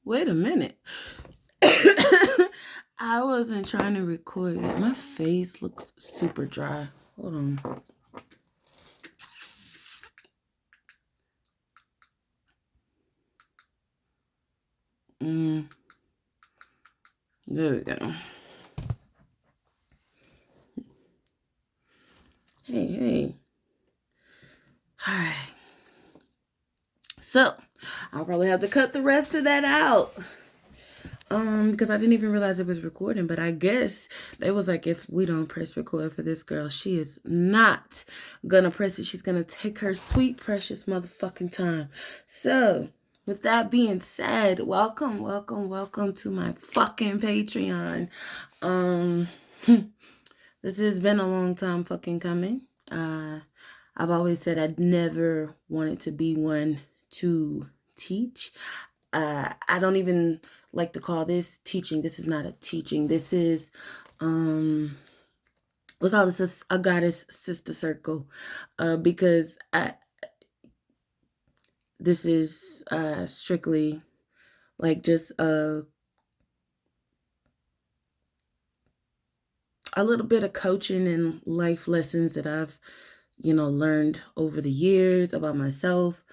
Wait a minute. I wasn't trying to record yet. My face looks super dry. Hold on. There we go. Hey. All right. So, I'll probably have to cut the rest of that out. Because I didn't even realize it was recording, but I guess they was like, if we don't press record for this girl, she is not gonna press it. She's gonna take her sweet, precious motherfucking time. So, with that being said, welcome to my fucking Patreon. This has been a long time fucking coming. I've always said I'd never wanted to be one to teach. I don't even like to call this teaching. This is not a teaching. This is, we call this a goddess sister circle, because this is strictly like just a little bit of coaching and life lessons that I've, learned over the years about myself.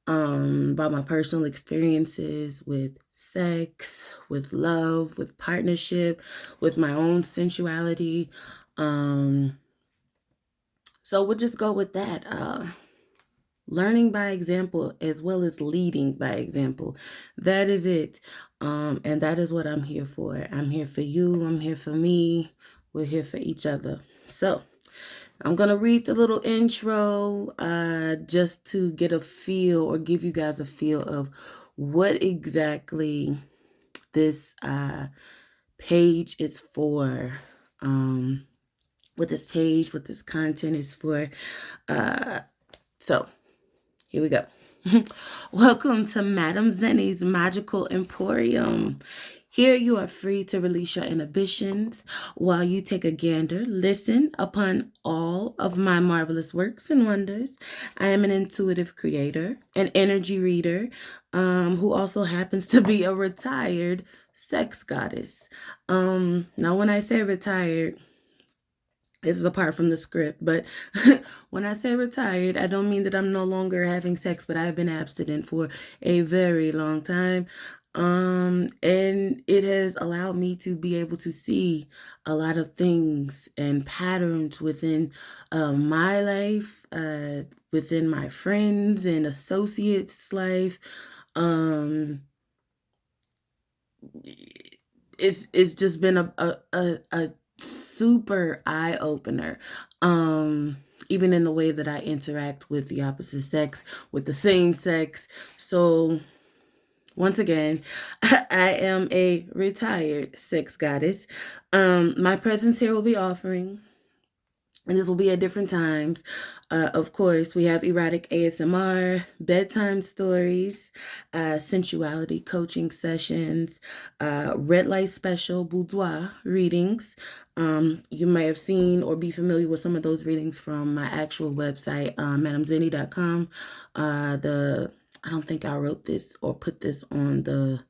About my personal experiences with sex, with love, with partnership, with my own sensuality. So we'll just go with that. Learning by example as well as leading by example. That is it. And that is what I'm here for. I'm here for you. I'm here for me. We're here for each other. So I'm going to read the little intro just to get a feel or give you guys a feel of what exactly this page is for. What this content is for. So here we go. Welcome to Madam Zinny's Magical Emporium. Here you are free to release your inhibitions while you take a gander, listen upon all of my marvelous works and wonders. I am an intuitive creator, an energy reader, who also happens to be a retired sex goddess. Now when I say retired, this is apart from the script, but when I say retired, I don't mean that I'm no longer having sex, but I've been abstinent for a very long time. And it has allowed me to be able to see a lot of things and patterns within my life, within my friends and associates' life. It's just been a super eye-opener. Even in the way that I interact with the opposite sex, with the same sex. So once again, I am a retired sex goddess. My presence here will be offering, and this will be at different times. Of course, we have erotic ASMR, bedtime stories, sensuality coaching sessions, red light special boudoir readings. You may have seen or be familiar with some of those readings from my actual website, madamzinny.com. I don't think I wrote this or put this on the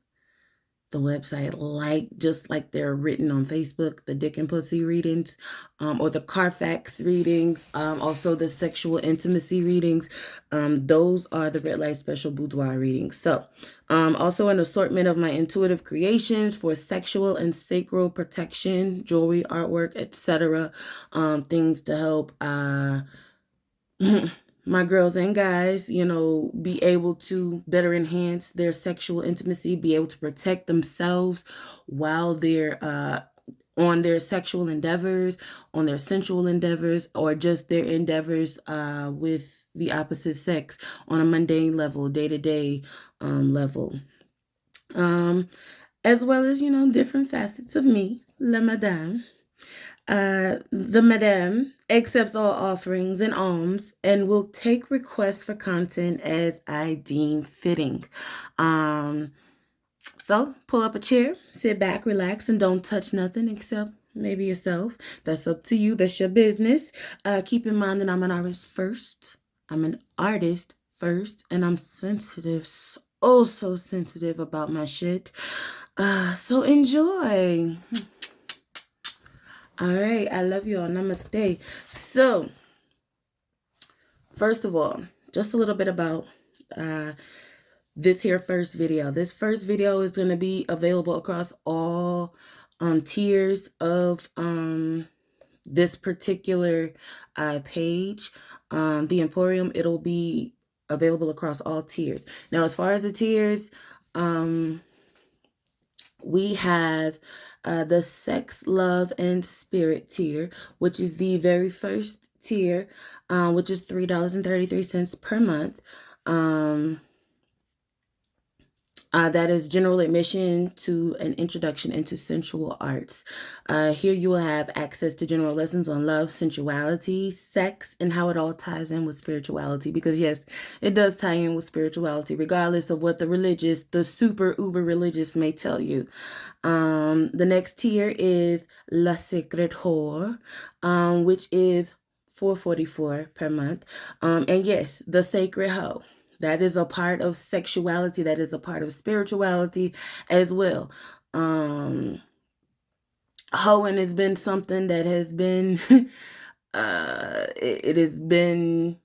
website, just like they're written on Facebook, the Dick and Pussy readings, or the Carfax readings, also the sexual intimacy readings. Those are the red light special boudoir readings. So, also an assortment of my intuitive creations for sexual and sacral protection, jewelry, artwork, etc. Things to help, my girls and guys, be able to better enhance their sexual intimacy, be able to protect themselves while they're on their sexual endeavors, on their sensual endeavors, or just their endeavors with the opposite sex on a mundane level, day-to-day level. As well as, different facets of me, La Madame. The Madame accepts all offerings and alms and will take requests for content as I deem fitting. So pull up a chair, sit back, relax, and don't touch nothing except maybe yourself. That's up to you. That's your business. Keep in mind that I'm an artist first. I'm an artist first, and I'm sensitive oh so sensitive about my shit. So enjoy. All right, I love you all. Namaste. So, first of all, just a little bit about this here first video. This first video is going to be available across all tiers of this particular page. The Emporium, it'll be available across all tiers. Now, as far as the tiers, we have the Sex, Love, and Spirit tier, which is the very first tier, which is $3.33 per month. That is general admission to an introduction into sensual arts. Here you will have access to general lessons on love, sensuality, sex, and how it all ties in with spirituality. Because yes, it does tie in with spirituality, regardless of what the super uber religious may tell you. The next tier is La Sacred Whore, which is $4.44 per month. And yes, the Sacred Hoe. That is a part of sexuality. That is a part of spirituality as well. Hoeing has been something that has been, it has been,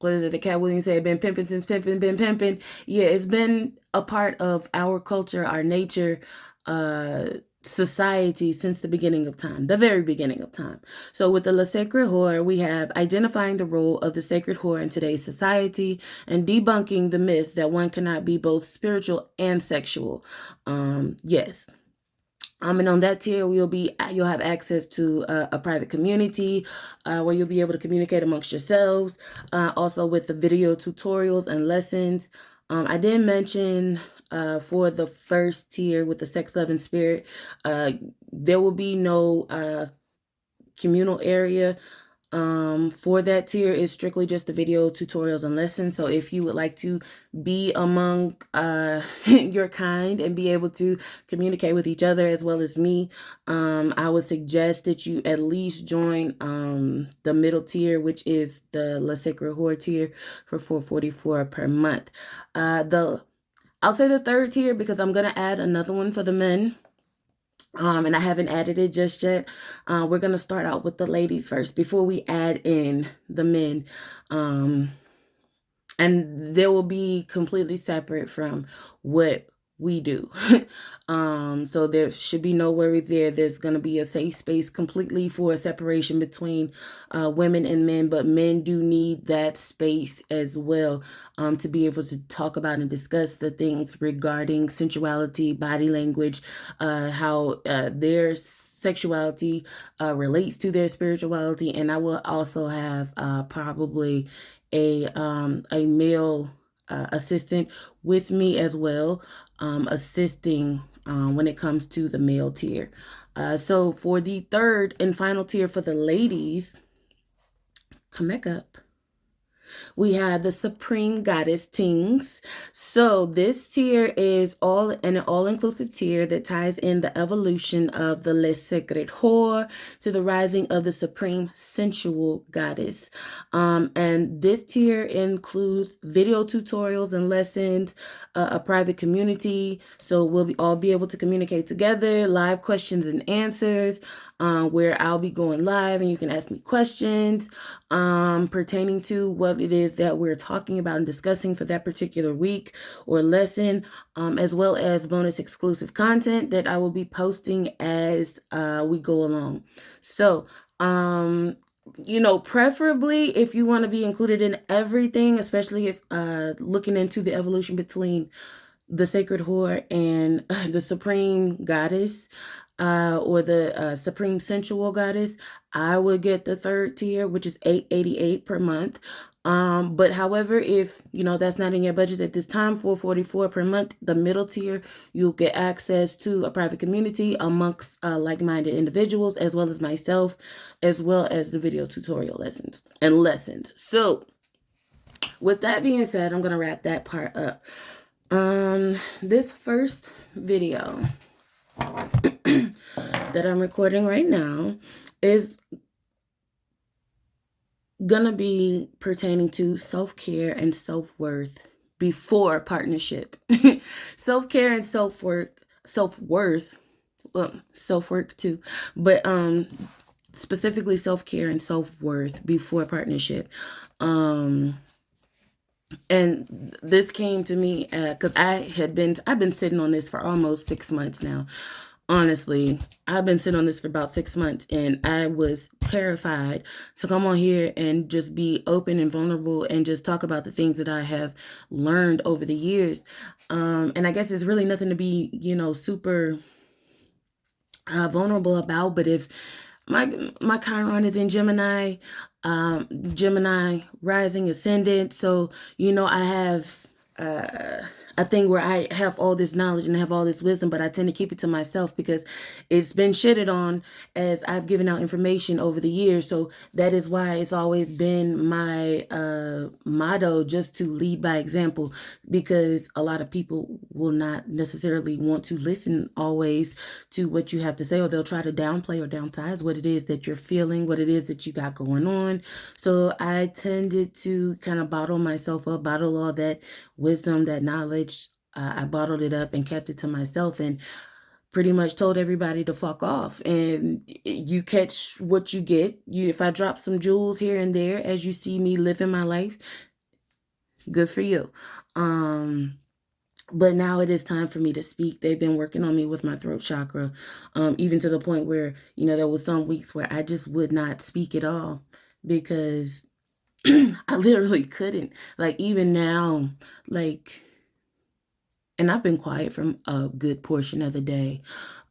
what is it? The Cat Williams said, been pimping since pimping, been pimping. Yeah, it's been a part of our culture, our nature, society since the beginning of time, the very beginning of time. So with the La Sacred Whore, we have identifying the role of the sacred whore in today's society and debunking the myth that one cannot be both spiritual and sexual. Yes. And on that tier, you'll have access to a private community where you'll be able to communicate amongst yourselves. Also with the video tutorials and lessons. I did mention for the first tier with the Sex, Love, and Spirit, there will be no communal area. For that tier is strictly just the video tutorials and lessons. So if you would like to be among your kind and be able to communicate with each other as well as me, I would suggest that you at least join the middle tier, which is the La Sacred Whore tier for $4.44 per month. I'll say the third tier because I'm going to add another one for the men. And I haven't added it just yet. We're going to start out with the ladies first before we add in the men. And they will be completely separate from what we do. So there should be no worries there. There's going to be a safe space completely for a separation between women and men, but men do need that space as well to be able to talk about and discuss the things regarding sensuality, body language, how their sexuality relates to their spirituality. And I will also have probably a male assistant with me as well, assisting when it comes to the male tier. So for the third and final tier for the ladies, come back up. We have the Supreme Goddess Tings. So this tier is an all-inclusive tier that ties in the evolution of the Le Sacred Whore to the rising of the Supreme Sensual Goddess. And this tier includes video tutorials and lessons, a private community. So we'll all be able to communicate together, live questions and answers, where I'll be going live and you can ask me questions pertaining to what it is that we're talking about and discussing for that particular week or lesson, as well as bonus exclusive content that I will be posting as we go along. So, preferably if you want to be included in everything, especially if looking into the evolution between the Sacred Whore and the Supreme Goddess, or the Supreme Sensual Goddess, I would get the third tier, which is $8.88 per month. But however, if that's not in your budget at this time, $4.44 per month, the middle tier, you'll get access to a private community amongst like-minded individuals, as well as myself, as well as the video tutorial lessons. So with that being said, I'm going to wrap that part up. This first video that I'm recording right now is gonna be pertaining to self-care and self-worth before partnership. Self-care and self-worth, well, self-work too, but specifically self-care and self-worth before partnership. And this came to me because I've been sitting on this for almost 6 months now. Honestly, I've been sitting on this for about 6 months, and I was terrified to come on here and just be open and vulnerable and just talk about the things that I have learned over the years. And I guess it's really nothing to be, super vulnerable about. But if my Chiron is in Gemini, Gemini rising ascendant, so I have a thing where I have all this knowledge and I have all this wisdom, but I tend to keep it to myself because it's been shitted on as I've given out information over the years. So that is why it's always been my motto, just to lead by example, because a lot of people will not necessarily want to listen always to what you have to say, or they'll try to downplay or downsize what it is that you're feeling, what it is that you got going on. So I tended to kind of bottle myself up, bottle all that wisdom, that knowledge. I bottled it up and kept it to myself, and pretty much told everybody to fuck off. And you catch what you get. If I drop some jewels here and there as you see me living my life, good for you. But now it is time for me to speak. They've been working on me with my throat chakra, even to the point where, there was some weeks where I just would not speak at all because I literally couldn't. Like, even now, and I've been quiet for a good portion of the day,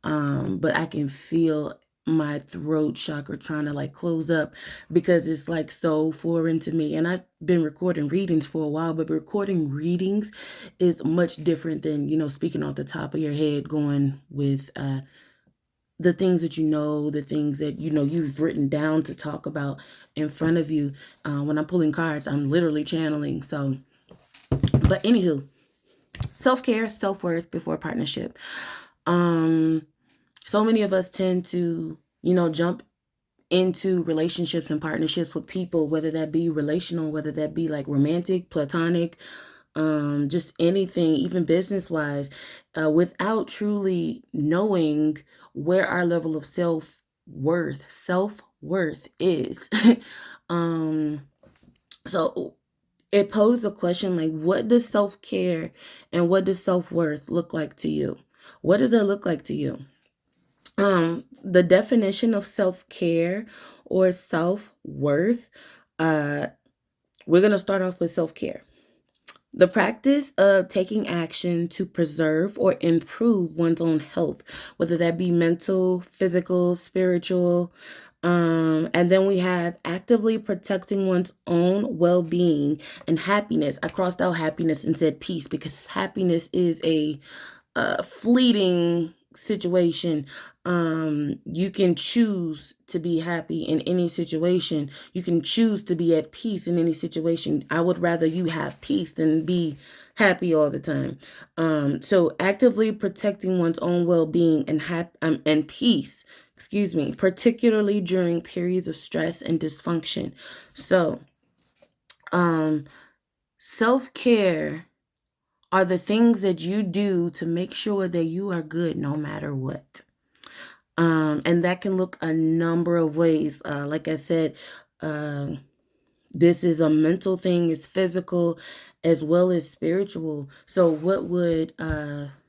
but I can feel my throat chakra trying to close up because it's so foreign to me. And I've been recording readings for a while, but recording readings is much different than, speaking off the top of your head, going with the things that the things that you've written down to talk about in front of you. When I'm pulling cards, I'm literally channeling. So, but anywho, self-care, self-worth before partnership. So many of us tend to, jump into relationships and partnerships with people, whether that be relational, whether that be romantic, platonic, just anything, even business-wise, without truly knowing where our level of self-worth is. So it posed a question what does self-care and what does self-worth look like to you? What does it look like to you? The definition of self-care or self-worth, we're going to start off with self-care. The practice of taking action to preserve or improve one's own health, whether that be mental, physical, spiritual. And then we have actively protecting one's own well-being and happiness. I crossed out happiness and said peace because happiness is a fleeting situation. You can choose to be happy in any situation. You can choose to be at peace in any situation. I would rather you have peace than be happy all the time. So actively protecting one's own well-being and peace, particularly during periods of stress and dysfunction. So, self-care are the things that you do to make sure that you are good no matter what. And that can look a number of ways. Like I said, this is a mental thing, it's physical as well as spiritual. So what would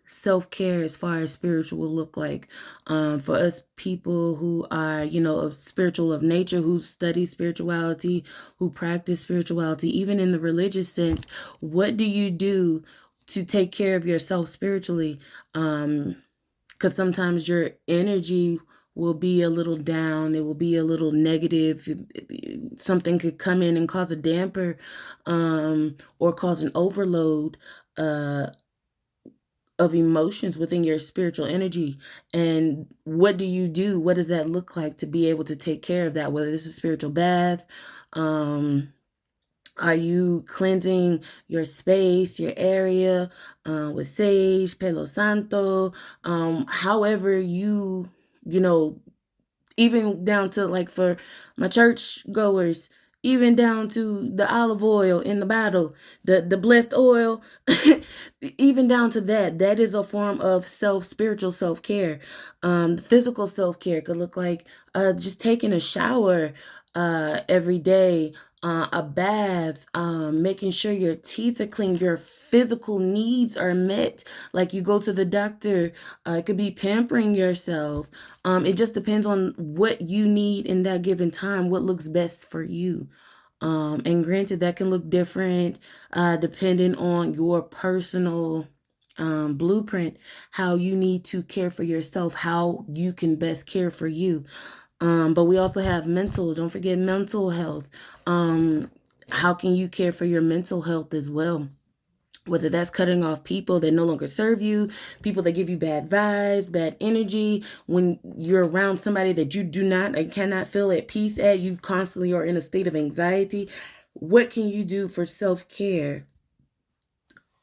self-care as far as spiritual look like for us people who are, of spiritual of nature, who study spirituality, who practice spirituality, even in the religious sense? What do you do to take care of yourself spiritually? Because sometimes your energy will be a little down. It will be a little negative. Something could come in and cause a damper or cause an overload of emotions within your spiritual energy. And what do you do? What does that look like to be able to take care of that? Whether this is a spiritual bath, are you cleansing your space, your area with sage, Palo Santo? However even down to for my church goers, even down to the olive oil in the bottle, the blessed oil, even down to that. That is a form of spiritual self-care. Physical self-care could look like just taking a shower every day, a bath, making sure your teeth are clean, your physical needs are met. Like you go to the doctor, it could be pampering yourself. It just depends on what you need in that given time, what looks best for you. And granted, that can look different depending on your personal blueprint, how you need to care for yourself, how you can best care for you. But we also have don't forget mental health. How can you care for your mental health as well? Whether that's cutting off people that no longer serve you, people that give you bad vibes, bad energy, when you're around somebody that you do not and cannot feel at peace at, you constantly are in a state of anxiety. What can you do for self-care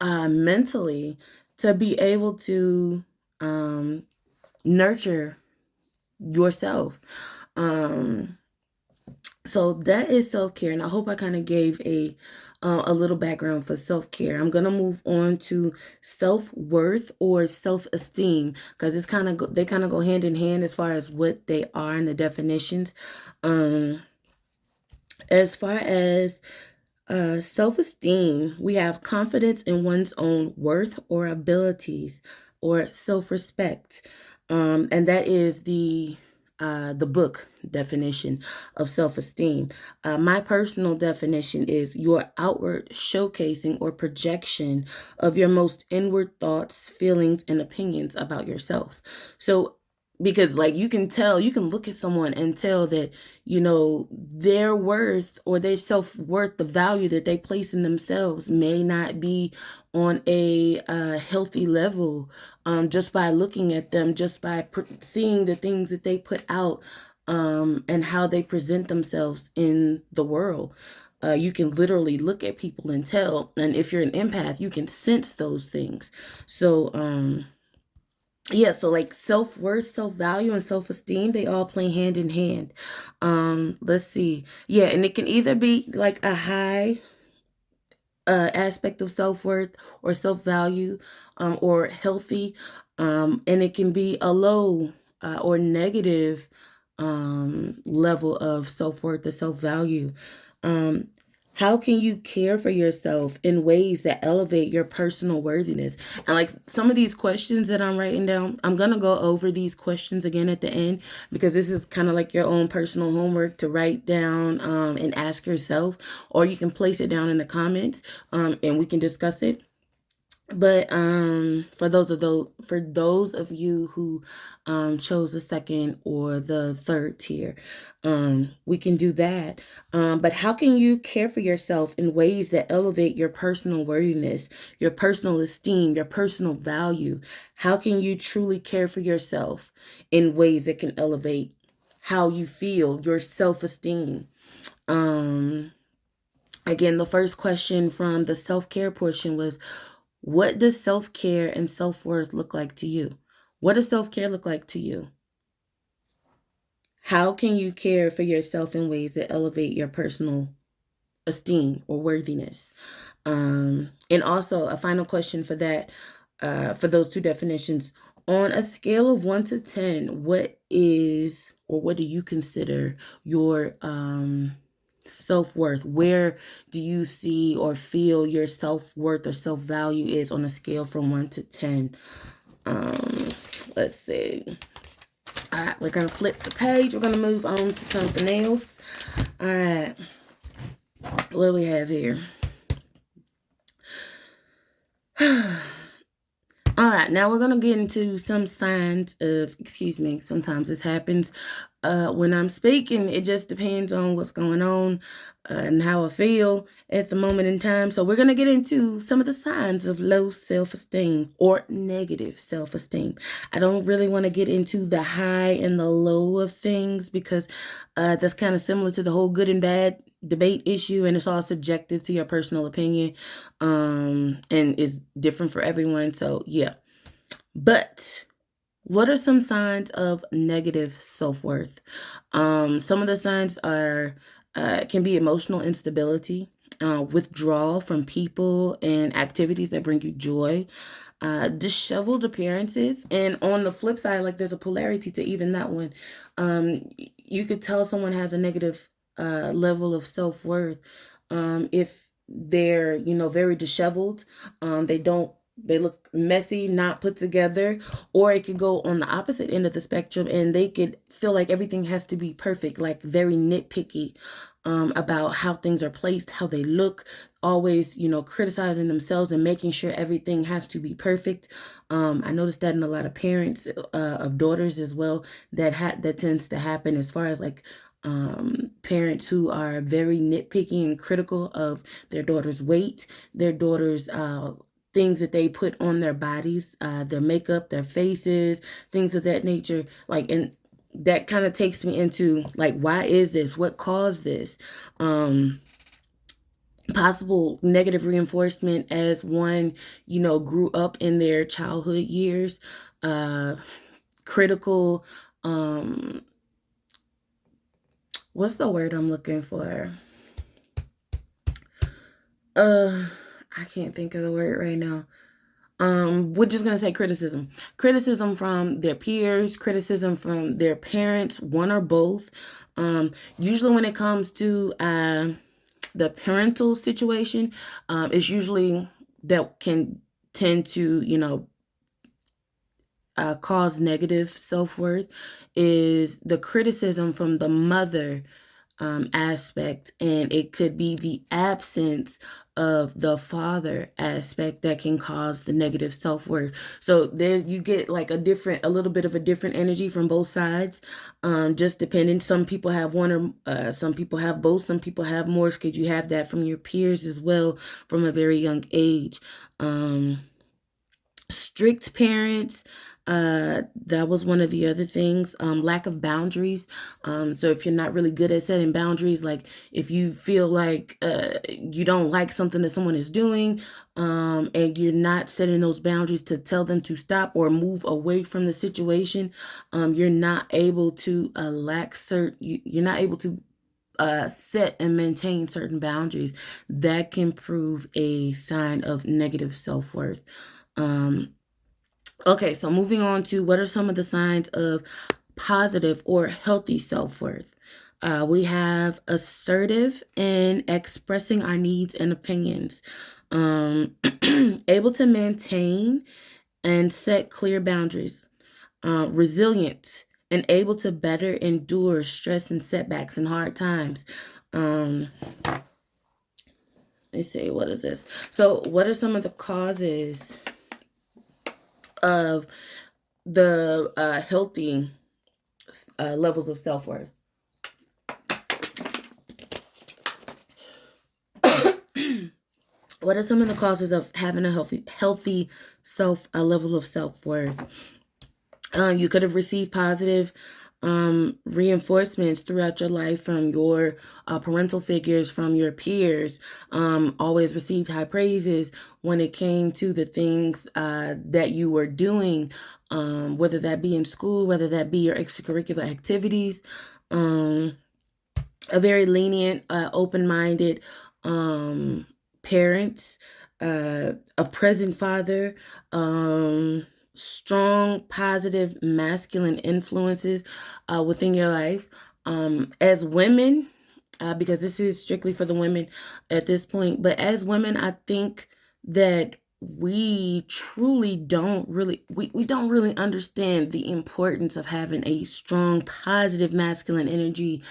mentally to be able to nurture yourself? So that is self-care, and I hope I kind of gave a little background for self-care. I'm gonna move on to self-worth or self-esteem, because they kind of go hand in hand as far as what they are and the definitions. As far as self-esteem, we have confidence in one's own worth or abilities, or self-respect, and that is the book definition of self-esteem. My personal definition is your outward showcasing or projection of your most inward thoughts, feelings, and opinions about yourself. So, because like you can look at someone and tell that, their worth or their self-worth, the value that they place in themselves may not be on a healthy level, just by looking at them, just by seeing the things that they put out, and how they present themselves in the world. You can literally look at people and tell, and if you're an empath, you can sense those things. So yeah, so like self-worth, self-value, and self-esteem, they all play hand in hand. Let's see. Yeah, and it can either be like a high aspect of self-worth or self-value, or healthy, and it can be a low or negative level of self-worth or self-value. How can you care for yourself in ways that elevate your personal worthiness? And like some of these questions that I'm writing down, I'm going to go over these questions again at the end, because this is kind of like your own personal homework to write down and ask yourself, or you can place it down in the comments, and we can discuss it. But for those of you who chose the second or the third tier, we can do that. But how can you care for yourself in ways that elevate your personal worthiness, your personal esteem, your personal value? How can you truly care for yourself in ways that can elevate how you feel, your self-esteem? Again, the first question from the self-care portion was, what does self-care and self-worth look like to you? What does self-care look like to you? How can you care for yourself in ways that elevate your personal esteem or worthiness? And also a final question for that, for those two definitions. On a scale of 1 to 10, what do you consider your self-worth? Where do you see or feel your self-worth or self-value is on a scale from 1 to 10? Let's see. All right, we're going to flip the page. We're going to move on to something else. All right. What do we have here? All right, now we're going to get into some signs of, excuse me, sometimes this happens when I'm speaking. It just depends on what's going on and how I feel at the moment in time. So we're going to get into some of the signs of low self-esteem or negative self-esteem. I don't really want to get into the high and the low of things, because that's kind of similar to the whole good and bad debate issue, and it's all subjective to your personal opinion, and is different for everyone. So yeah, but what are some signs of negative self-worth? Some of the signs are Can be emotional instability, withdrawal from people and activities that bring you joy, disheveled appearances. And on the flip side, like there's a polarity to even that one. You could tell someone has a negative level of self-worth if they're, very disheveled. They look messy, not put together, or it could go on the opposite end of the spectrum and they could feel like everything has to be perfect, like very nitpicky about how things are placed, how they look, always, criticizing themselves and making sure everything has to be perfect. I noticed that in a lot of parents of daughters as well, that tends to happen as far as like parents who are very nitpicky and critical of their daughter's weight, their daughter's things that they put on their bodies, their makeup, their faces, things of that nature. Like, and that kind of takes me into like, why is this? What caused this? Possible negative reinforcement as one, grew up in their childhood years, critical, what's the word I'm looking for? I can't think of the word right now. We're just gonna say criticism. Criticism from their peers, criticism from their parents, one or both. Usually when it comes to the parental situation, it's usually that can tend to, cause negative self-worth, is the criticism from the mother aspect, and it could be the absence of the father aspect that can cause the negative self-worth. So there you get like a little bit of a different energy from both sides, just depending. Some people have one, or some people have both, some people have more, because you have that from your peers as well from a very young age. Strict parents, that was one of the other things. Lack of boundaries. So if you're not really good at setting boundaries, like if you feel like you don't like something that someone is doing, and you're not setting those boundaries to tell them to stop or move away from the situation, you're not able to you're not able to set and maintain certain boundaries. That can prove a sign of negative self-worth. Okay, so moving on to what are some of the signs of positive or healthy self-worth? We have assertive in expressing our needs and opinions, able to maintain and set clear boundaries, resilient and able to better endure stress and setbacks and hard times. Let's see, what is this? So what are some of the causes of the healthy levels of self-worth? What are some of the causes of having a healthy level of self-worth? You could have received positive reinforcements throughout your life from your parental figures, from your peers, always received high praises when it came to the things that you were doing, whether that be in school, whether that be your extracurricular activities. A very lenient, open-minded parents, a present father, strong, positive, masculine influences within your life. As women, because this is strictly for the women at this point, but as women, I think that we truly don't really, we don't really understand the importance of having a strong, positive, masculine energy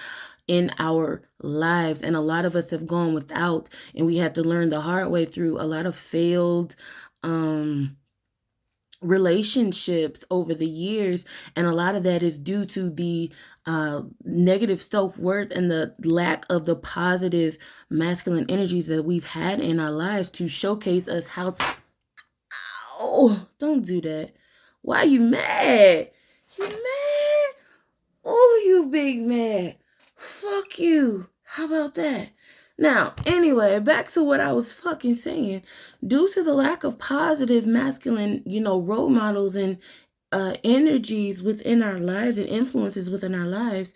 in our lives. And a lot of us have gone without, and we had to learn the hard way through a lot of failed relationships over the years. And a lot of that is due to the negative self-worth and the lack of the positive masculine energies that we've had in our lives to showcase us how to... Oh, don't do that. Why are you mad? You mad? Oh, you big mad. Fuck you. How about that? Now, anyway, back to what I was fucking saying. Due to the lack of positive masculine, role models and energies within our lives and influences within our lives,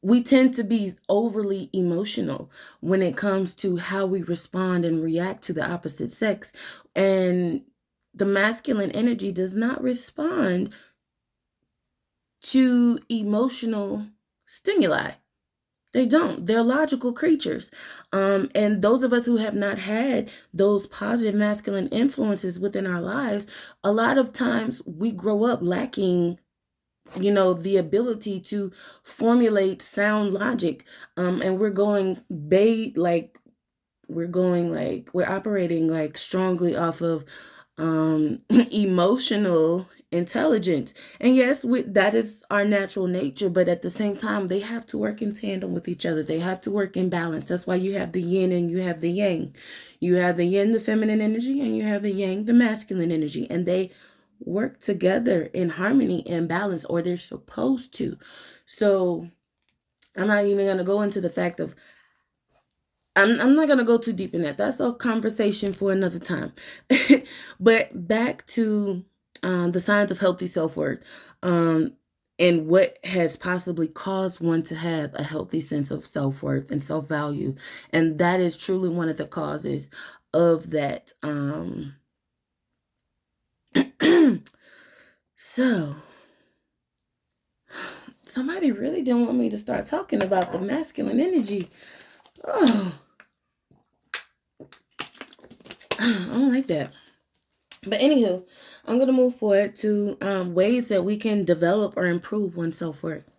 we tend to be overly emotional when it comes to how we respond and react to the opposite sex. And the masculine energy does not respond to emotional stimuli. They don't. They're logical creatures. And those of us who have not had those positive masculine influences within our lives, a lot of times we grow up lacking, the ability to formulate sound logic. And we're operating like strongly off of emotional intelligence. And yes, that is our natural nature, but at the same time, they have to work in tandem with each other. They have to work in balance. That's why you have the yin and you have the yang. You have the yin, the feminine energy, and you have the yang, the masculine energy. And they work together in harmony and balance, or they're supposed to. So I'm not even going to go into the fact of I'm not going to go too deep in that. That's a conversation for another time. But back to the signs of healthy self-worth, and what has possibly caused one to have a healthy sense of self-worth and self-value. And that is truly one of the causes of that. So, somebody really didn't want me to start talking about the masculine energy. Oh, I don't like that. But anywho, I'm going to move forward to ways that we can develop or improve one's self-worth.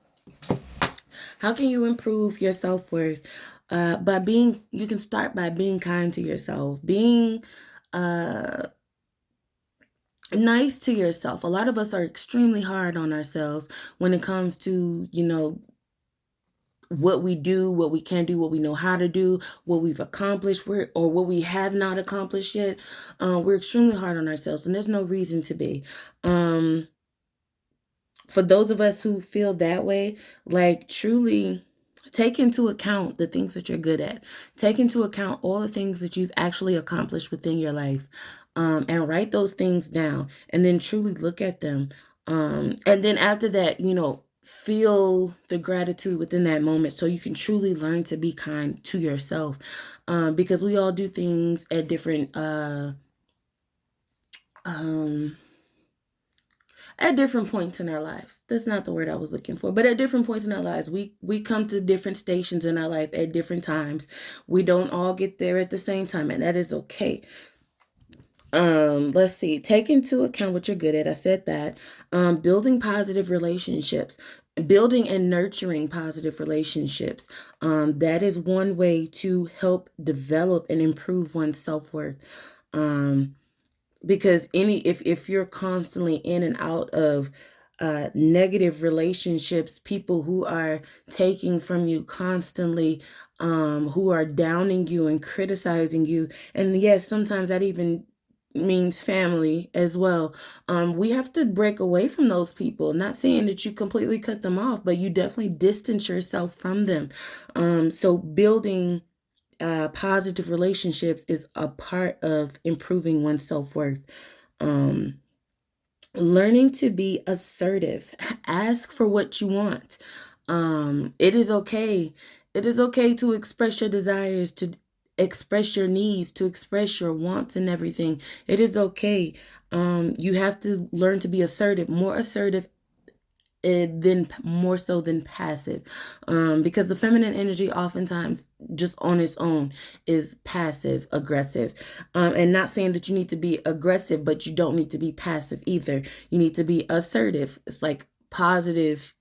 How can you improve your self-worth? You can start by being kind to yourself, being nice to yourself. A lot of us are extremely hard on ourselves when it comes to, what we do, what we can do, what we know how to do, what we've accomplished, or what we have not accomplished yet. We're extremely hard on ourselves, and there's no reason to be. For those of us who feel that way, like truly take into account the things that you're good at. Take into account all the things that you've actually accomplished within your life, and write those things down, and then truly look at them. And then after that, feel the gratitude within that moment so you can truly learn to be kind to yourself, because we all do things at different points in our lives. That's not the word I was looking for, but at different points in our lives, we come to different stations in our life at different times. We don't all get there at the same time, and that is okay. Let's see. Take into account what you're good at. I said that. Building positive relationships, building and nurturing positive relationships. That is one way to help develop and improve one's self-worth. Because if you're constantly in and out of negative relationships, people who are taking from you constantly, who are downing you and criticizing you, and yes, sometimes that even means family as well. We have to break away from those people. Not saying that you completely cut them off, but you definitely distance yourself from them. So building positive relationships is a part of improving one's self-worth. Learning to be assertive. Ask for what you want. It is okay. It is okay to express your desires, to express your needs, to express your wants and everything. It is okay. You have to learn to be assertive, more assertive than more so than passive, because the feminine energy oftentimes just on its own is passive aggressive, and not saying that you need to be aggressive, but you don't need to be passive either. You need to be assertive. It's like positive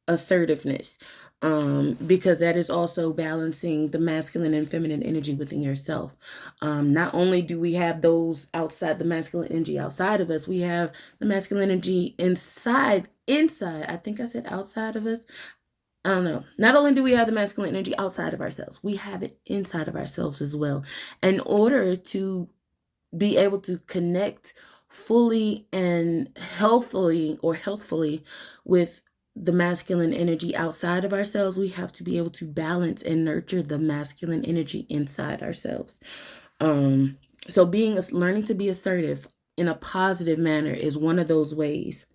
assertiveness, because that is also balancing the masculine and feminine energy within yourself. Not only do we have those outside, the masculine energy outside of us, we have the masculine energy inside. I think I said outside of us. I don't know. Not only do we have the masculine energy outside of ourselves, we have it inside of ourselves as well. In order to be able to connect fully and healthfully with the masculine energy outside of ourselves, we have to be able to balance and nurture the masculine energy inside ourselves. So learning to be assertive in a positive manner is one of those ways.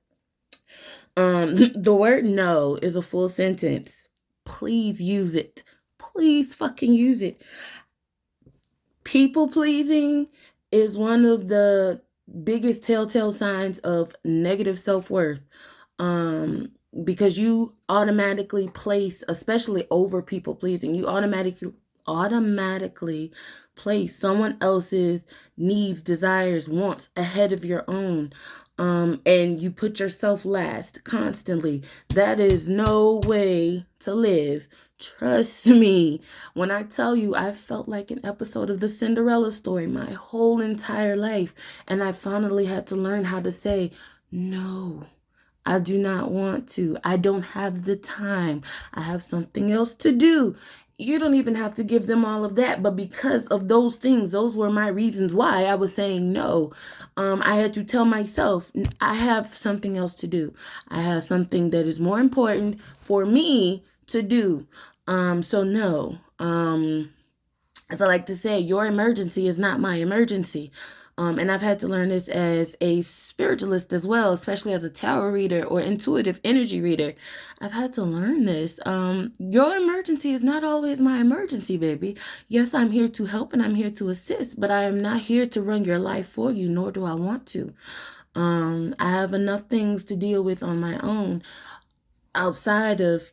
The word no is a full sentence. please use it. Please fucking use it. People pleasing is one of the biggest telltale signs of negative self-worth. Um, because you automatically place, especially over people pleasing, you automatically place someone else's needs, desires, wants ahead of your own. And you put yourself last constantly. That is no way to live. Trust me. When I tell you, I felt like an episode of the Cinderella story my whole entire life. And I finally had to learn how to say, no, I do not want to. I don't have the time. I have something else to do. You don't even have to give them all of that. But because of those things, those were my reasons why I was saying no. I had to tell myself, I have something else to do. I have something that is more important for me to do. So no. As I like to say, your emergency is not my emergency. And I've had to learn this as a spiritualist as well, especially as a tarot reader or intuitive energy reader. I've had to learn this. Your emergency is not always my emergency, baby. Yes, I'm here to help and I'm here to assist, but I am not here to run your life for you, nor do I want to. I have enough things to deal with on my own outside of,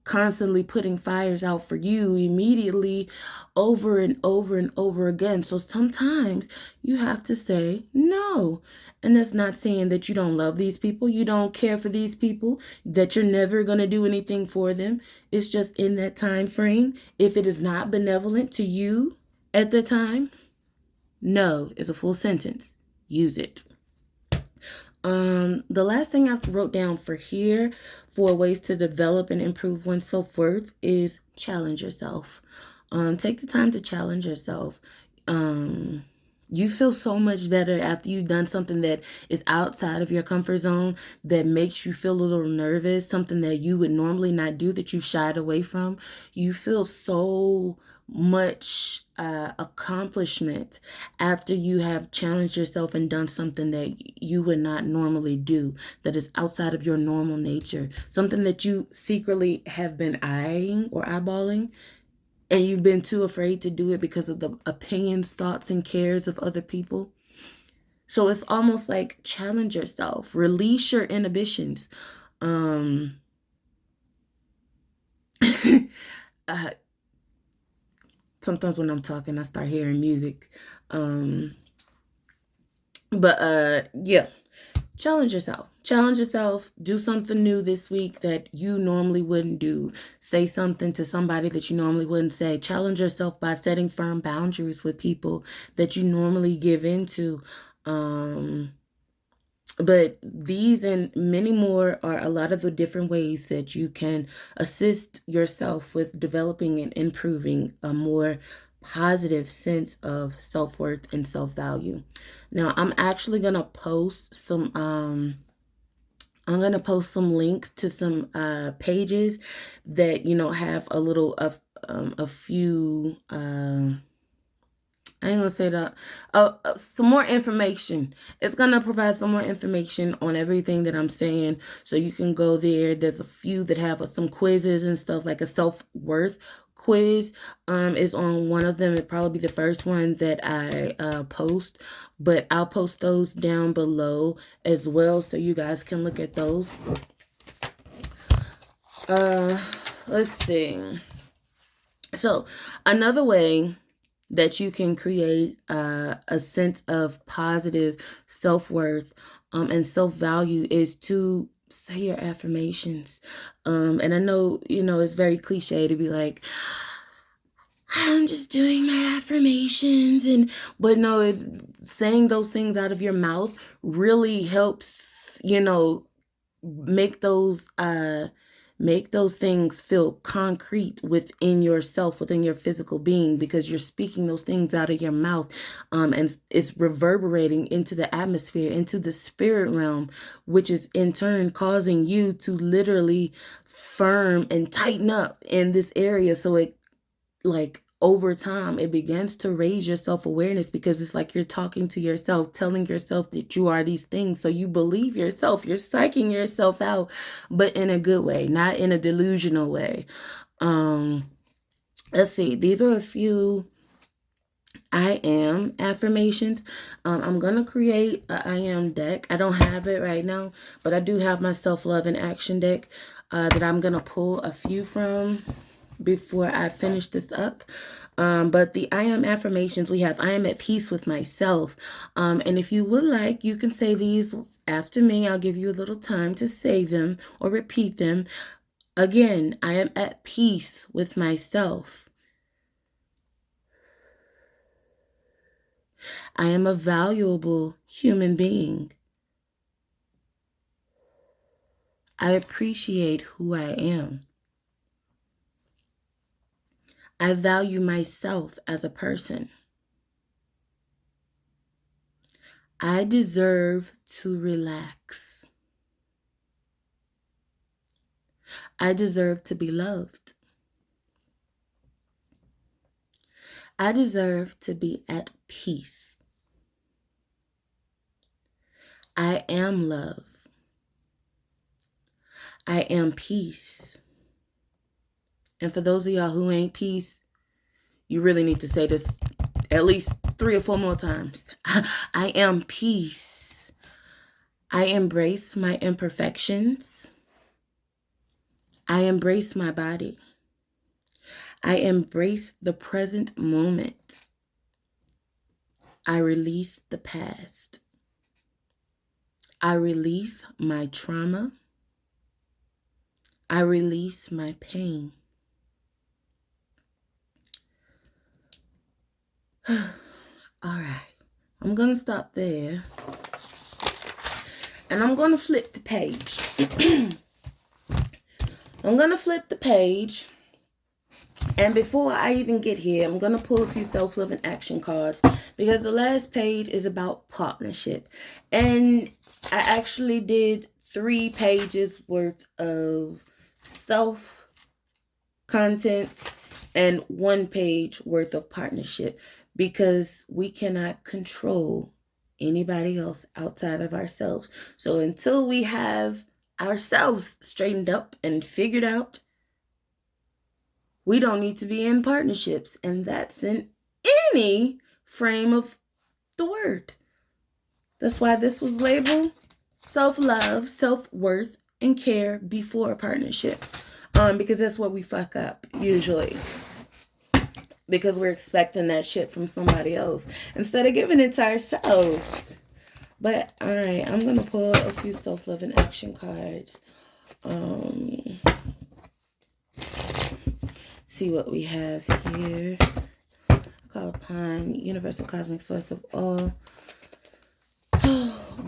constantly putting fires out for you immediately over and over and over again. So sometimes you have to say no. And that's not saying that you don't love these people, you don't care for these people, that you're never going to do anything for them. It's just in that time frame. If it is not benevolent to you at the time, no is a full sentence. Use it. The last thing I wrote down for here for ways to develop and improve one's self-worth is challenge yourself. Take the time to challenge yourself. You feel so much better after you've done something that is outside of your comfort zone, that makes you feel a little nervous, something that you would normally not do, that you've shied away from. You feel so much accomplishment after you have challenged yourself and done something that you would not normally do, that is outside of your normal nature, something that you secretly have been eyeing or eyeballing, and you've been too afraid to do it because of the opinions, thoughts, and cares of other people. So it's almost like challenge yourself, release your inhibitions. Sometimes when I'm talking, I start hearing music. Yeah. Challenge yourself. Challenge yourself. Do something new this week that you normally wouldn't do. Say something to somebody that you normally wouldn't say. Challenge yourself by setting firm boundaries with people that you normally give into. But these and many more are a lot of the different ways that you can assist yourself with developing and improving a more positive sense of self-worth and self-value. Now, I'm actually going to post some links to some pages that have a little of a few I ain't gonna say that. Some more information. It's gonna provide some more information on everything that I'm saying, so you can go there. There's a few that have some quizzes and stuff, like a self-worth quiz. Is on one of them. It'll probably be the first one that I post, but I'll post those down below as well, so you guys can look at those. Let's see. So another way that you can create a sense of positive self-worth and self-value is to say your affirmations. And I know, it's very cliche to be like, I'm just doing my affirmations, but no, saying those things out of your mouth really helps, make those things feel concrete within yourself, within your physical being, because you're speaking those things out of your mouth, and it's reverberating into the atmosphere, into the spirit realm, which is in turn causing you to literally firm and tighten up in this area, so it like over time, it begins to raise your self-awareness, because it's like you're talking to yourself, telling yourself that you are these things. So you believe yourself, you're psyching yourself out, but in a good way, not in a delusional way. Let's see. These are a few I am affirmations. I'm going to create a I am deck. I don't have it right now, but I do have my self-love in action deck that I'm going to pull a few from before I finish this up. But the I am affirmations, we have I am at peace with myself. And if you would like, you can say these after me. I'll give you a little time to say them or repeat them. Again, I am at peace with myself. I am a valuable human being. I appreciate who I am. I value myself as a person. I deserve to relax. I deserve to be loved. I deserve to be at peace. I am love. I am peace. And for those of y'all who ain't peace, you really need to say this at least 3 or 4 more times. I am peace. I embrace my imperfections. I embrace my body. I embrace the present moment. I release the past. I release my trauma. I release my pain. All right. I'm going to stop there. And I'm going to flip the page. I'm going to flip the page. And before I even get here, I'm going to pull a few self-love and action cards, because the last page is about partnership. And I actually did 3 pages worth of self content and 1 page worth of partnership, because we cannot control anybody else outside of ourselves. So until we have ourselves straightened up and figured out, we don't need to be in partnerships. And that's in any frame of the word. That's why this was labeled self-love, self-worth, and care before a partnership. Because that's what we fuck up usually. Because we're expecting that shit from somebody else instead of giving it to ourselves. But all right, I'm going to pull a few self-love and action cards. See what we have here. I call upon universal cosmic source of all.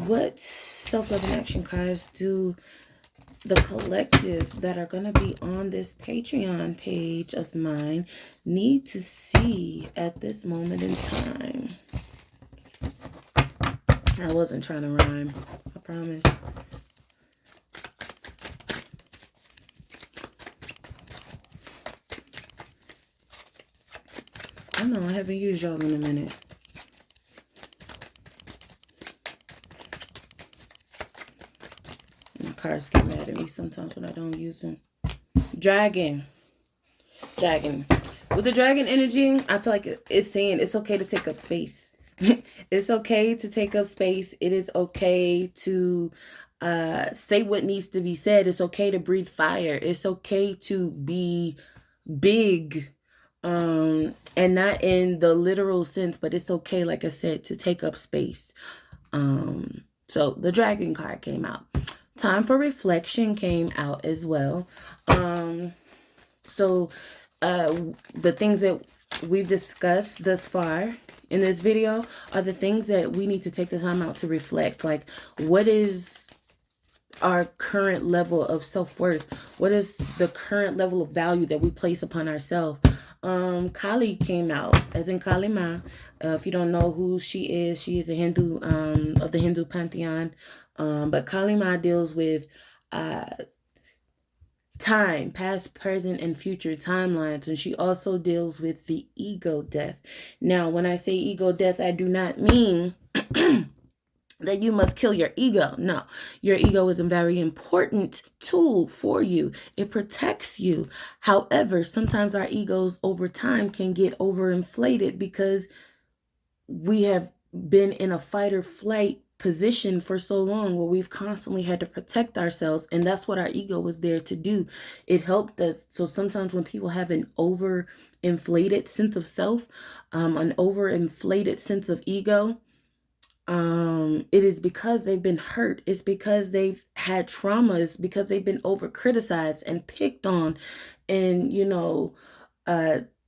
What self-love and action cards do the collective that are going to be on this Patreon page of mine need to see at this moment in time? I wasn't trying to rhyme, I promise. I know I haven't used y'all in a minute. My cards get mad at me sometimes when I don't use them. Dragon. With the dragon energy, I feel like it's saying it's okay to take up space. It's okay to take up space. It is okay to say what needs to be said. It's okay to breathe fire. It's okay to be big. And not in the literal sense, but it's okay, like I said, to take up space. So the dragon card came out. Time for reflection came out as well. So the things that we've discussed thus far in this video are the things that we need to take the time out to reflect. Like, what is our current level of self-worth? What is the current level of value that we place upon ourselves? Kali came out, as in Kali Ma. If you don't know who she is a Hindu, of the Hindu pantheon. But Kali Ma deals with time, past, present, and future timelines. And she also deals with the ego death. Now, when I say ego death, I do not mean that you must kill your ego. No, your ego is a very important tool for you. It protects you. However, sometimes our egos over time can get overinflated because we have been in a fight or flight position for so long where we've constantly had to protect ourselves, and that's what our ego was there to do. It helped us. So sometimes when people have an overinflated sense of self, an overinflated sense of ego, it is because they've been hurt. It's because they've had trauma. It's because they've been over criticized and picked on, and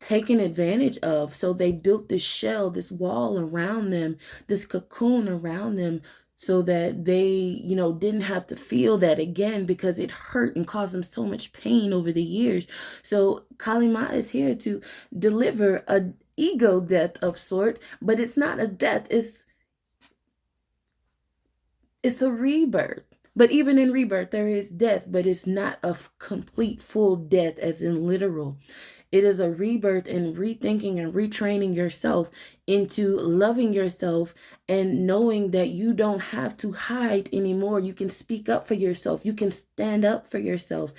taken advantage of. So they built this shell, this wall around them, this cocoon around them, so that they, didn't have to feel that again, because it hurt and caused them so much pain over the years. So Kalima is here to deliver a ego death of sort, but it's not a death. It's a rebirth. But even in rebirth, there is death, but it's not a complete full death as in literal. It is a rebirth and rethinking and retraining yourself into loving yourself and knowing that you don't have to hide anymore. You can speak up for yourself. You can stand up for yourself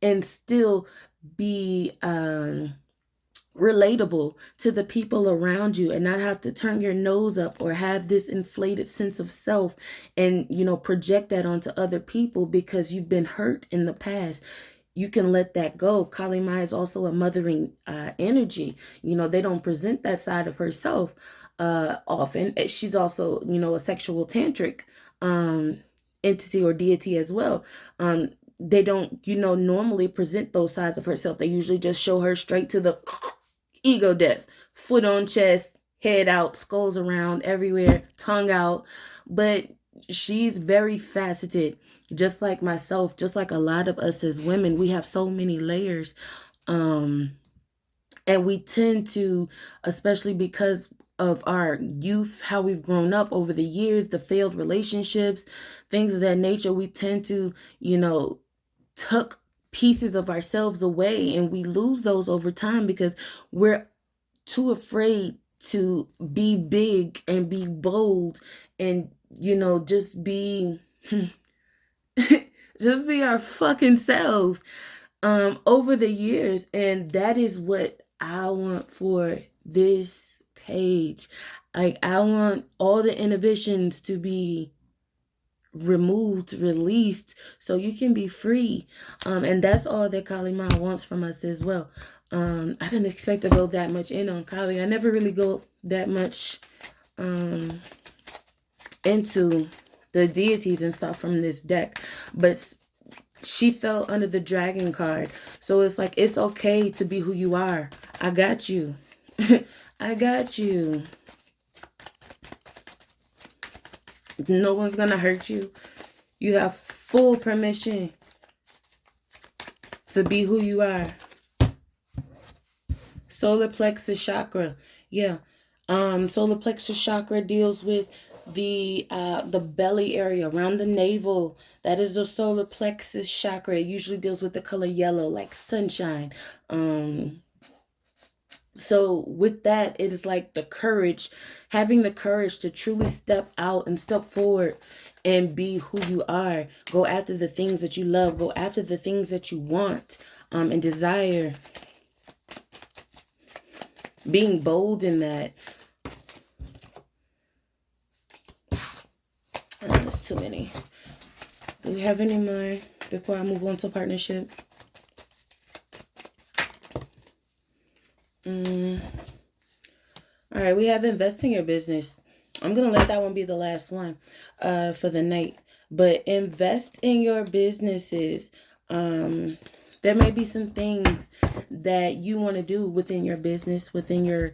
and still be relatable to the people around you, and not have to turn your nose up or have this inflated sense of self and project that onto other people because you've been hurt in the past. You can let that go. Kali Ma is also a mothering energy. They don't present that side of herself often. She's also a sexual tantric entity or deity as well. They don't normally present those sides of herself. They usually just show her straight to the ego death, foot on chest, head out, skulls around everywhere, tongue out. But she's very faceted, just like myself, just like a lot of us as women. We have so many layers. And we tend to, especially because of our youth, how we've grown up over the years, the failed relationships, things of that nature, we tend to, tuck pieces of ourselves away, and we lose those over time because we're too afraid to be big and be bold and just be just be our fucking selves over the years. And that is what I want for this page. Like, I want all the inhibitions to be removed, released, so you can be free. And that's all that Kali Ma wants from us as well. I didn't expect to go that much in on Kali. I never really go that much into the deities and stuff from this deck, but she fell under the dragon card. So it's like, it's okay to be who you are. I got you. I got you. No one's gonna hurt you. You have full permission to be who you are. Solar plexus chakra. Yeah. Solar plexus chakra deals with the belly area around the navel. That is the solar plexus chakra. It usually deals with the color yellow, like sunshine. So with that, it is like the courage, having the courage to truly step out and step forward and be who you are. Go after the things that you love. Go after the things that you want and desire. Being bold in that. I know there's too many. Do we have any more before I move on to partnership? All right, we have invest in your business. I'm going to let that one be the last one for the night. But invest in your businesses. There may be some things that you want to do within your business, within your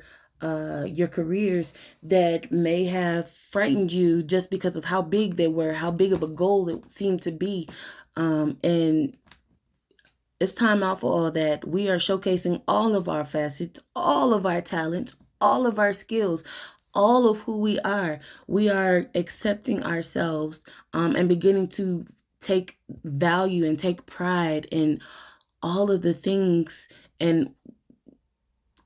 careers, that may have frightened you just because of how big they were, how big of a goal it seemed to be. And it's time out for all that. We are showcasing all of our facets, all of our talents, all of our skills, all of who we are. We are accepting ourselves and beginning to take value and take pride in all of the things and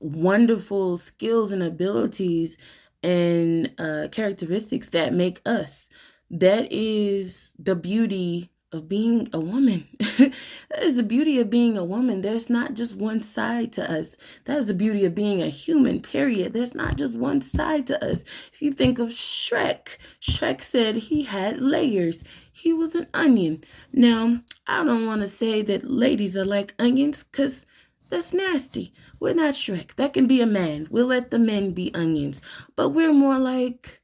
wonderful skills and abilities and characteristics that make us. That is the beauty of being a woman. That is the beauty of being a woman. There's not just one side to us. That is the beauty of being a human, period. There's not just one side to us. If you think of Shrek, Shrek said he had layers. He was an onion. Now, I don't want to say that ladies are like onions, because that's nasty. We're not Shrek. That can be a man. We'll let the men be onions. But we're more like,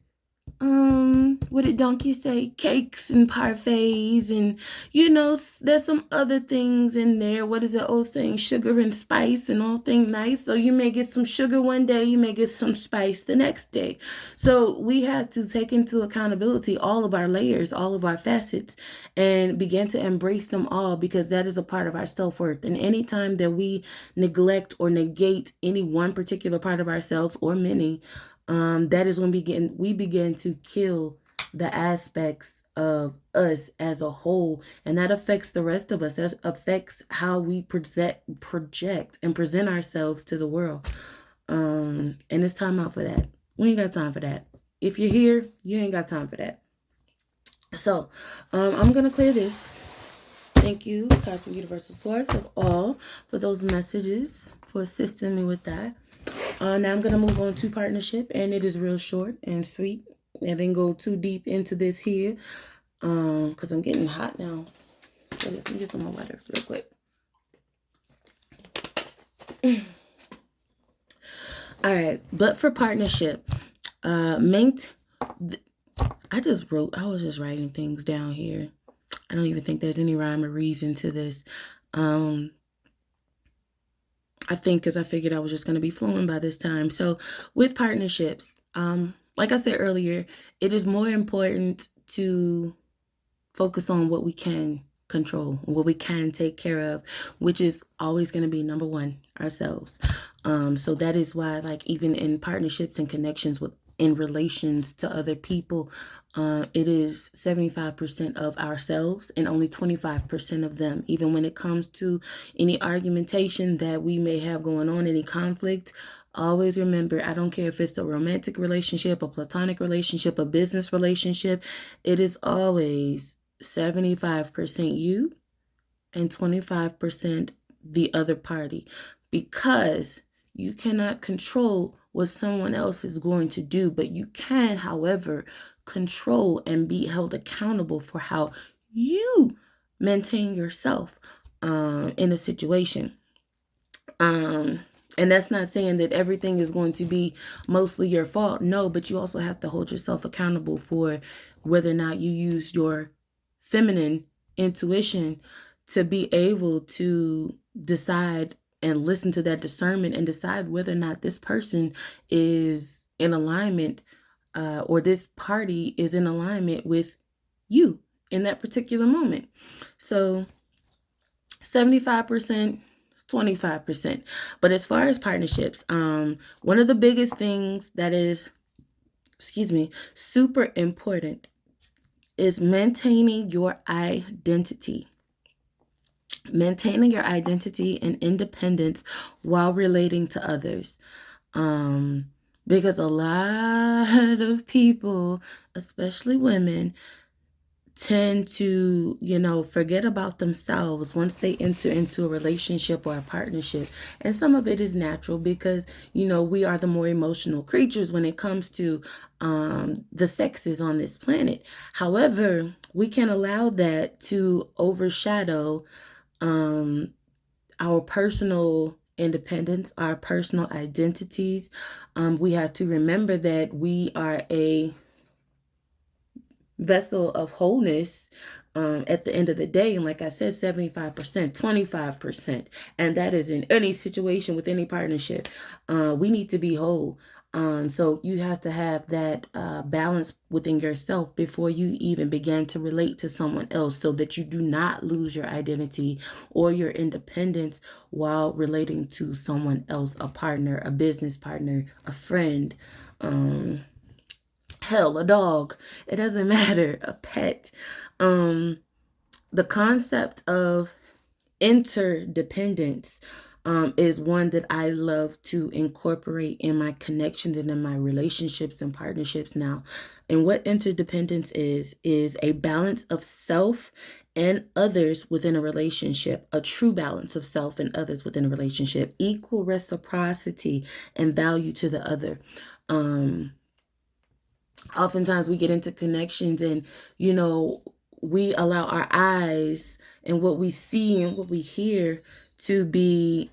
what did Donkey say? Cakes and parfaits, and there's some other things in there. What is that old saying? Sugar and spice and all things nice. So you may get some sugar one day, you may get some spice the next day. So we have to take into accountability all of our layers, all of our facets, and begin to embrace them all, because that is a part of our self-worth. And anytime that we neglect or negate any one particular part of ourselves, or many, that is when we begin to kill the aspects of us as a whole, and that affects the rest of us. That affects how we project and present ourselves to the world. And it's time out for that. We ain't got time for that. If you're here, you ain't got time for that. So, I'm gonna clear this. Thank you, Cosmic Universal Source of all, for those messages, for assisting me with that. Now I'm going to move on to partnership, and it is real short and sweet. I didn't go too deep into this here because I'm getting hot now. So let me get some more water real quick. All right, but for partnership, I was just writing things down here. I don't even think there's any rhyme or reason to this. I think because I figured I was just going to be flowing by this time. So with partnerships, like I said earlier, it is more important to focus on what we can control, what we can take care of, which is always going to be number one, ourselves. So that is why, like, even in partnerships and connections in relations to other people, it is 75% of ourselves and only 25% of them. Even when it comes to any argumentation that we may have going on, any conflict, always remember, I don't care if it's a romantic relationship, a platonic relationship, a business relationship, it is always 75% you and 25% the other party, because you cannot control what someone else is going to do, but you can, however, control and be held accountable for how you maintain yourself in a situation. And that's not saying that everything is going to be mostly your fault. No, but you also have to hold yourself accountable for whether or not you use your feminine intuition to be able to decide and listen to that discernment and decide whether or not this person is in alignment or this party is in alignment with you in that particular moment. So 75%, 25%. But as far as partnerships, one of the biggest things that is, super important is maintaining your identity. Maintaining your identity and independence while relating to others. Because a lot of people, especially women, tend to, forget about themselves once they enter into a relationship or a partnership. And some of it is natural because, we are the more emotional creatures when it comes to the sexes on this planet. However, we can allow that to overshadow our personal independence, our personal identities. We have to remember that we are a vessel of wholeness at the end of the day. And like I said, 75%, 25%. And that is in any situation with any partnership. We need to be whole. So you have to have that balance within yourself before you even begin to relate to someone else, so that you do not lose your identity or your independence while relating to someone else, a partner, a business partner, a friend, hell, a dog. It doesn't matter, a pet. The concept of Interdependence is one that I love to incorporate in my connections and in my relationships and partnerships now. And what interdependence is a balance of self and others within a relationship, a true balance of self and others within a relationship, equal reciprocity and value to the other. Oftentimes we get into connections and, we allow our eyes and what we see and what we hear to be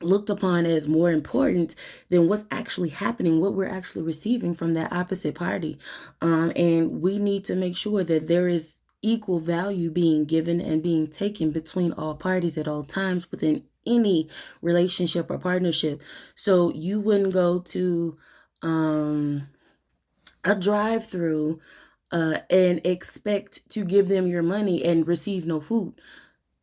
looked upon as more important than what's actually happening, what we're actually receiving from that opposite party. And we need to make sure that there is equal value being given and being taken between all parties at all times within any relationship or partnership. So you wouldn't go to a drive-through and expect to give them your money and receive no food.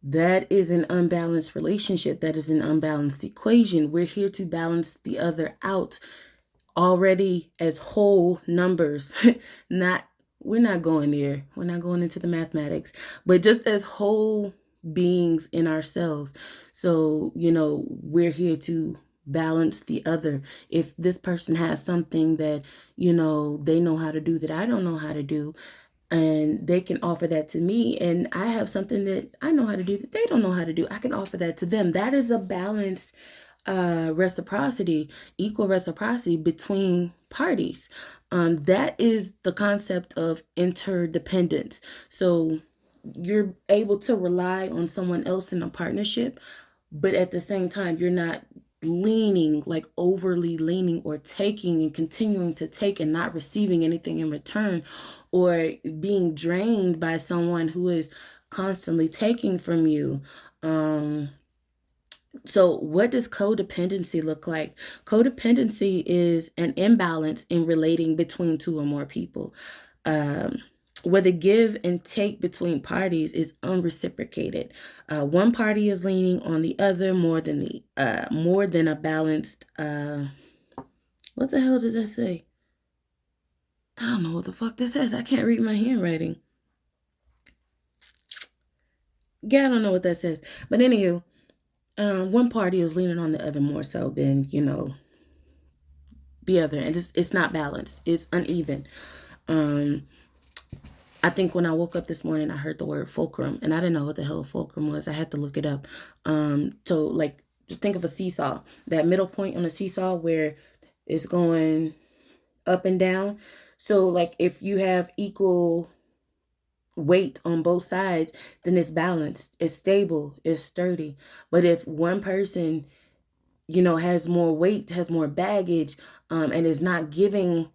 That is an unbalanced relationship. That is an unbalanced equation. We're here to balance the other out already as whole numbers. We're not going there. We're not going into the mathematics, but just as whole beings in ourselves. So, we're here to balance the other. If this person has something that, they know how to do that I don't know how to do, and they can offer that to me, and I have something that I know how to do that they don't know how to do, I can offer that to them. That is a balanced reciprocity, equal reciprocity between parties. That is the concept of interdependence. So you're able to rely on someone else in a partnership, but at the same time, you're not leaning, like overly leaning or taking and continuing to take and not receiving anything in return, or being drained by someone who is constantly taking from you. So what does codependency look like? Codependency is an imbalance in relating between two or more people. Where the give and take between parties is unreciprocated. One party is leaning on the other more than a balanced. What the hell does that say? I don't know what the fuck this says. I can't read my handwriting. Yeah, I don't know what that says. But anywho, one party is leaning on the other more so than the other, and it's not balanced. It's uneven. I think when I woke up this morning, I heard the word fulcrum, and I didn't know what the hell a fulcrum was. I had to look it up. So like, just think of a seesaw. That middle point on a seesaw where it's going up and down. So like, if you have equal weight on both sides, then it's balanced, it's stable, it's sturdy. But if one person, has more weight, has more baggage, and is not giving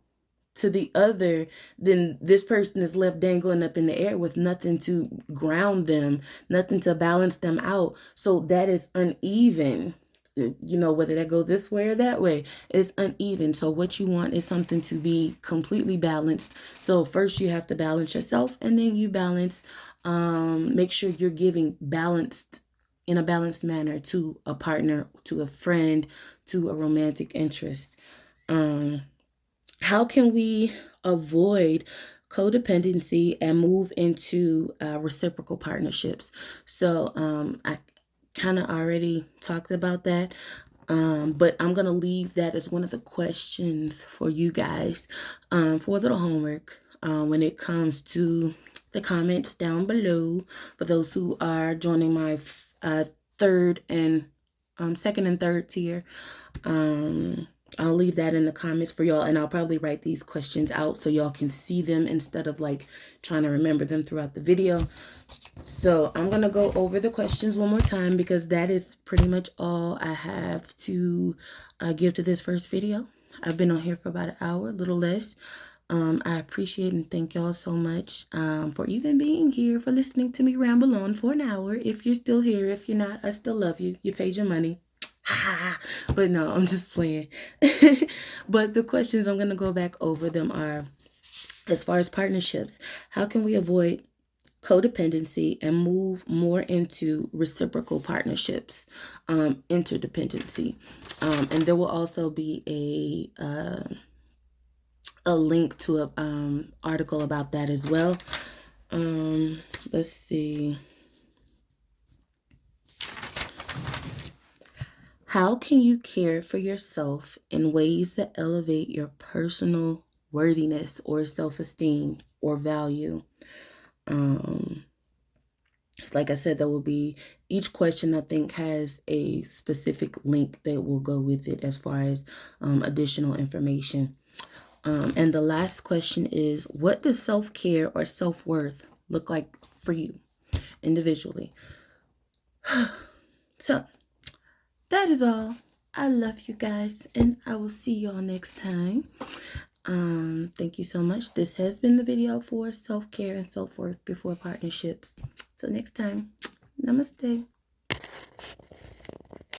to the other, then this person is left dangling up in the air with nothing to ground them, nothing to balance them out. So that is uneven. Whether that goes this way or that way, it's uneven. So what you want is something to be completely balanced. So first you have to balance yourself, and then you balance, make sure you're giving balanced in a balanced manner to a partner, to a friend, to a romantic interest. How can we avoid codependency and move into reciprocal partnerships? So I kind of already talked about that, but I'm going to leave that as one of the questions for you guys for a little homework when it comes to the comments down below. For those who are joining my second and third tier, I'll leave that in the comments for y'all, and I'll probably write these questions out so y'all can see them instead of like trying to remember them throughout the video. So I'm going to go over the questions one more time, because that is pretty much all I have to give to this first video. I've been on here for about an hour, a little less. I appreciate and thank y'all so much for even being here, for listening to me ramble on for an hour. If you're still here, if you're not, I still love you. You paid your money. But no, I'm just playing. But the questions, I'm going to go back over them, are, as far as partnerships, how can we avoid codependency and move more into reciprocal partnerships, interdependency? And there will also be a link to a article about that as well. Let's see. How can you care for yourself in ways that elevate your personal worthiness or self-esteem or value? Like I said, there will be, each question I think has a specific link that will go with it as far as additional information. And the last question is, what does self-care or self-worth look like for you individually? So that is all. I love you guys, and I will see y'all next time. Thank you so much. This has been the video for self-care and self-worth before partnerships. Till next time, namaste.